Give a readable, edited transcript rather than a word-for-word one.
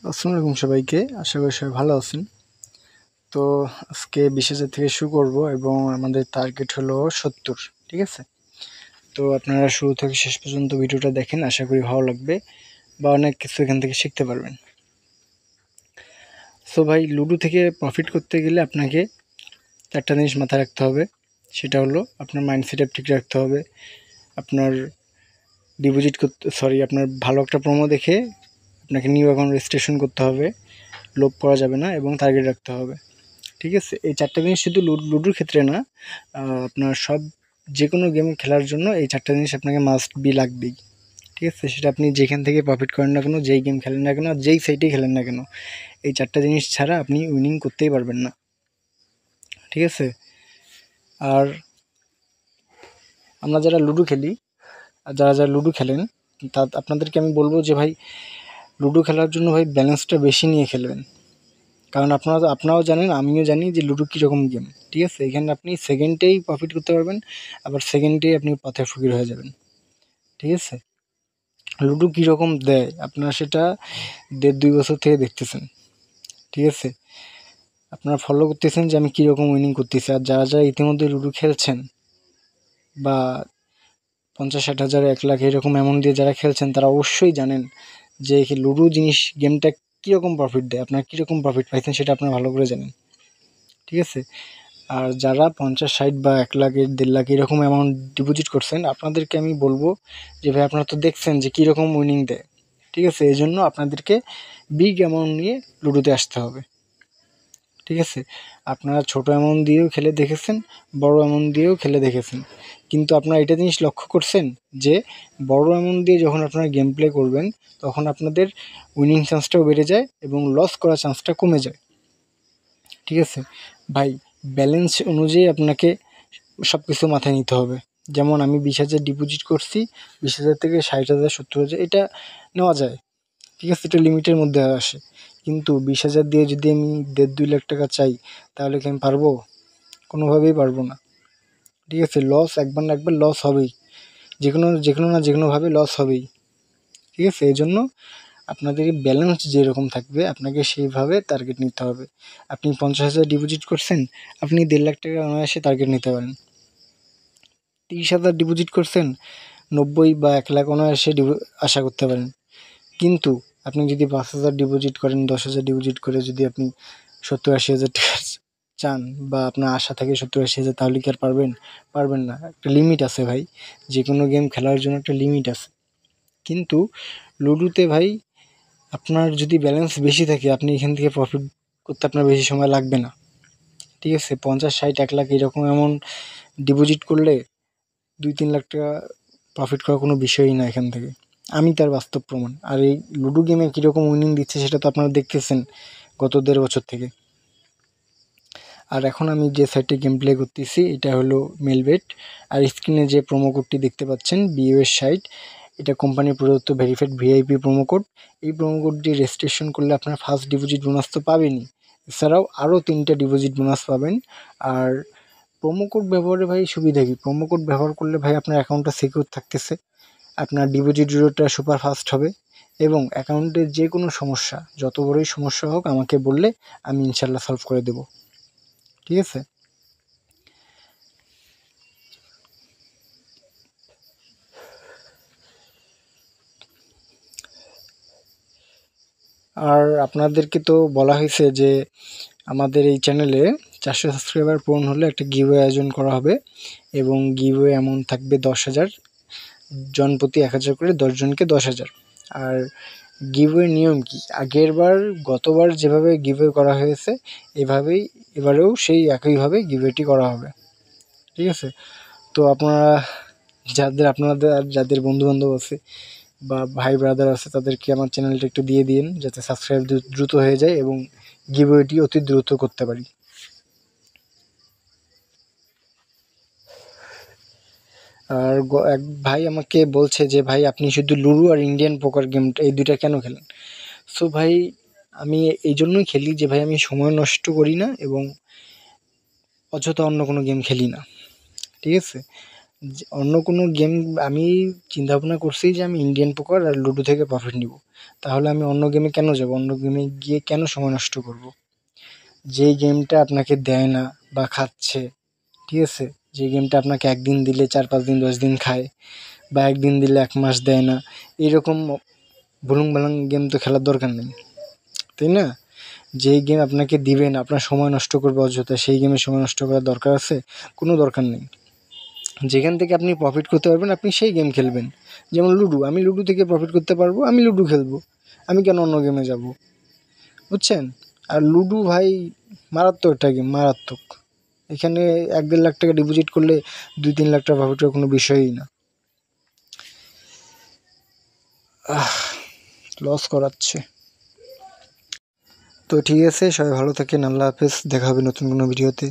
আসসালামু আলাইকুম সবাইকে। আশা করি সবাই ভালো আছেন। তো আজকে 20,000 থেকে শুরু করব এবং আমাদের টার্গেট হলো 70। ঠিক আছে? তো আপনারা শুরু থেকে শেষ পর্যন্ত ভিডিওটা দেখেন, আশা করি ভালো লাগবে বা অনেক কিছু এখান থেকে শিখতে পারবেন। সো ভাই, লুডো থেকে প্রফিট করতে গেলে আপনাকে একটা জিনিস মাথায় রাখতে হবে, সেটা হলো আপনার মাইন্ড সেট আপ ঠিক রাখতে হবে। আপনার আপনার ভালো একটা প্রোমো দেখে আপনাকে নিউ অ্যাকাউন্ট রেজিস্ট্রেশন করতে হবে, লোভ করা যাবে না এবং টার্গেট রাখতে হবে। ঠিক আছে? এই 4টা জিনিস শুধু লুডোর ক্ষেত্রে না, আপনার যে কোনো গেম খেলার জন্য এই 4টা জিনিস আপনাকে মাস্ট বি লাগবেই। ঠিক আছে? সেটা আপনি যেখান থেকে প্রফিট করেন না কেন, যেই গেম খেলেন না কেন, আর যেই সাইটেই খেলেন না কেন, এই 4টা জিনিস ছাড়া আপনি উইনিং করতেই পারবেন না। ঠিক আছে? আর আমরা যারা লুডো খেলি, আর যারা লুডো খেলেন, আপনাদেরকে আমি বলবো যে ভাই, লুডো খেলার জন্য ভাই ব্যালেন্সটা বেশি নিয়ে খেলবেন। কারণ আপনারাও জানেন, আমিও জানি যে লুডো কীরকম গেম। ঠিক আছে? এখানে আপনি সেকেন্ডেই প্রফিট করতে পারবেন, আবার সেকেন্ডেই আপনি পথের ফকির হয়ে যাবেন। ঠিক আছে? লুডো কীরকম দেয় আপনারা সেটা 1.5-2 বছর থেকে দেখতেছেন। ঠিক আছে? আপনারা ফলো করতেছেন যে আমি কীরকম উইনিং করতেছি। আর যারা ইতিমধ্যে লুডো খেলছেন বা 50-60 হাজার 1 লাখ এরকম অ্যামাউন্ট দিয়ে যারা খেলছেন, তারা অবশ্যই জানেন যে লুডো গেমটা কীরকম প্রফিট দেয়, আপনারা কীরকম প্রফিট পাইছেন সেটা আপনারা ভালো করে জানেন। ঠিক আছে? আর যারা 50-60 বা 1 লাখ 1.5 লাখ এরকম অ্যামাউন্ট ডিপোজিট করছেন, আপনাদেরকে আমি বলবো যে ভাই, আপনারা তো দেখছেন যে কীরকম উইনিং দেয়। ঠিক আছে? এই জন্য আপনাদেরকে বিগ অ্যামাউন্ট নিয়ে লুডোতে আসতে হবে। ঠিক আছে? আপনারা ছোট অ্যামাউন্ট দিয়েও খেলে দেখেছেন, বড় অ্যামাউন্ট দিয়েও খেলে দেখেছেন, কিন্তু আপনারা এটা জিনিস লক্ষ্য করছেন যে বড় অ্যামাউন্ট দিয়ে যখন আপনারা গেম প্লে করবেন, তখন আপনাদের উইনিং চান্সটাও বেড়ে যায় এবং লস করার চান্সটা কমে যায়। ঠিক আছে? ভাই, ব্যালেন্স অনুযায়ী আপনাকে সব কিছু মাথায় নিতে হবে। যেমন আমি 20,000 ডিপোজিট করছি, 20,000 থেকে 60,000 70,000 এটা নেওয়া যায়। ঠিক আছে? এটা লিমিটের মধ্যে আসে। কিন্তু 20,000 দিয়ে যদি আমি 1.5-2 লাখ টাকা চাই, তাহলে কি আমি পারবো? কোনোভাবেই পারবো না। ঠিক আছে? লস একবার না একবার লস হবেই। যেকোনোভাবে লস হবেই। ঠিক আছে? এজন্য আপনাদের ব্যালেন্স যেরকম থাকবে, আপনাকে সেইভাবে টার্গেট নিতে হবে। আপনি 50,000 ডিপোজিট করছেন, আপনি 1.5 লাখ টাকা অনায়াসে টার্গেট নিতে পারেন। 30,000 ডিপোজিট করছেন, 90 বা 1 লাখ অনায়াসে আশা করতে পারেন। কিন্তু আপনি যদি 5,000 ডিপোজিট করেন, 10,000 ডিপোজিট করে যদি আপনি 70-80 হাজার টাকা চান, বা আপনার আশা থাকে 70-80 হাজার, তাহলে কি আর পারবেন? পারবেন না। একটা লিমিট আছে ভাই। যে কোনো গেম খেলার জন্য একটা লিমিট আছে। কিন্তু লুডোতে ভাই, আপনার যদি ব্যালেন্স বেশি থাকে, আপনি এখান থেকে প্রফিট করতে আপনার বেশি সময় লাগবে না। ঠিক আছে? 50-60 1 লাখ এরকম এমন ডিপোজিট করলে 2-3 লাখ টাকা প্রফিট করা কোনো বিষয়ই না এখান থেকে। আমি তার বাস্তব প্রমাণ। আর এই লুডো গেমে কীরকম উইনিং দিচ্ছে সেটা তো আপনারা দেখতেছেন গত 1.5 বছর থেকে। আর এখন আমি যে সাইটে গেম প্লে করতেছি, এটা হলো মেলবেট। আর স্ক্রিনে যে প্রোমো কোডটি দেখতে পাচ্ছেন, বিইউএস সাইট, এটা কোম্পানির প্রদত্ত ভেরিফাইড ভিআইপি প্রোমো কোড। এই প্রোমো কোডটি রেজিস্ট্রেশন করলে আপনার ফার্স্ট ডিপোজিট বোনাস তো পাবেনই, এছাড়াও আরও 3টা ডিপোজিট বোনাস পাবেন। আর প্রোমো কোড ব্যবহারে ভাই সুবিধা কী? প্রোমো কোড ব্যবহার করলে ভাই আপনার অ্যাকাউন্টটা সিকিউর থাকতেছে, আপনার ডিপোজিট রেটটা সুপার ফাস্ট হবে, এবং অ্যাকাউন্টের যে কোনো সমস্যা, যত বড়ই সমস্যা হোক, আমাকে বললে আমি ইনশাল্লাহ সলভ করে দেব। ঠিক আছে? আর আপনাদেরকে তো বলা হয়েছে যে আমাদের এই চ্যানেলে 400 সাবস্ক্রাইবার পূরণ হলে একটা গিভওয়ে আয়োজন করা হবে, এবং গিভওয়ে অ্যামাউন্ট থাকবে 10,000, জন প্রতি 1,000 করে, 10 জনকে 10,000। আর গিভওয়ে নিয়ম কি? গতবার যেভাবে গিভওয়ে করা হয়েছে, এবারেও সেই একইভাবে গিভওয়েটি করা হবে। ঠিক আছে? তো আপনারা যাদের বন্ধুবান্ধব আছে বা ভাই ব্রাদার আছে, তাদেরকে আমার চ্যানেলটা একটু দিয়ে দিন, যাতে সাবস্ক্রাইব দ্রুত হয়ে যায় এবং গিভওয়েটি অতি দ্রুত করতে পারি। আর এক ভাই আমাকে বলছে যে ভাই, আপনি শুধু লুডো আর ইন্ডিয়ান পোকার গেম এই 2টা কেন খেলেন? সো ভাই, আমি এই জন্যই খেলি যে ভাই, আমি সময় নষ্ট করি না এবং অযথা অন্য কোনো গেম খেলি না। ঠিক আছে? অন্য কোনো গেম আমি চিন্তা ভাবনা করছি যে আমি ইন্ডিয়ান পোকার আর লুডো থেকে প্রফিট নিব। তাহলে আমি অন্য গেমে কেন যাব? অন্য গেমে গিয়ে কেন সময় নষ্ট করব? যেই গেমটা আপনাকে দেয় না বা খাচ্ছে, ঠিক আছে? যে গেমটা আপনাকে একদিন দিলে 4-5 দিন 10 দিন খায়, বা একদিন দিলে 1 মাস দেয় না, এরকম ভুলুং-বালাং গেম তো খেলার দরকার নেই, তাই না? যেই গেম আপনাকে দিবে না, আপনার সময় নষ্ট করবে অযথা, সেই গেমে সময় নষ্ট করার দরকার আছে? কোনো দরকার নেই। যেখান থেকে আপনি প্রফিট করতে পারবেন আপনি সেই গেম খেলবেন। যেমন লুডো, আমি লুডো থেকে প্রফিট করতে পারবো, আমি লুডো খেলবো। আমি কেন অন্য গেমে যাব? বুঝছেন? আর লুডো ভাই মারাত্মক একটা গেম, মারাত্মক। এখানে 1-1.5 লাখ টাকা ডিপোজিট করলে 2-3 লাখ টাকা প্রফিট হওয়ার কোনো বিষয়ই না। লস করাচ্ছে। তো ঠিক আছে, সবাই ভালো থাকেন, আল্লাহ হাফেজ, দেখা হবে নতুন কোনো ভিডিওতে।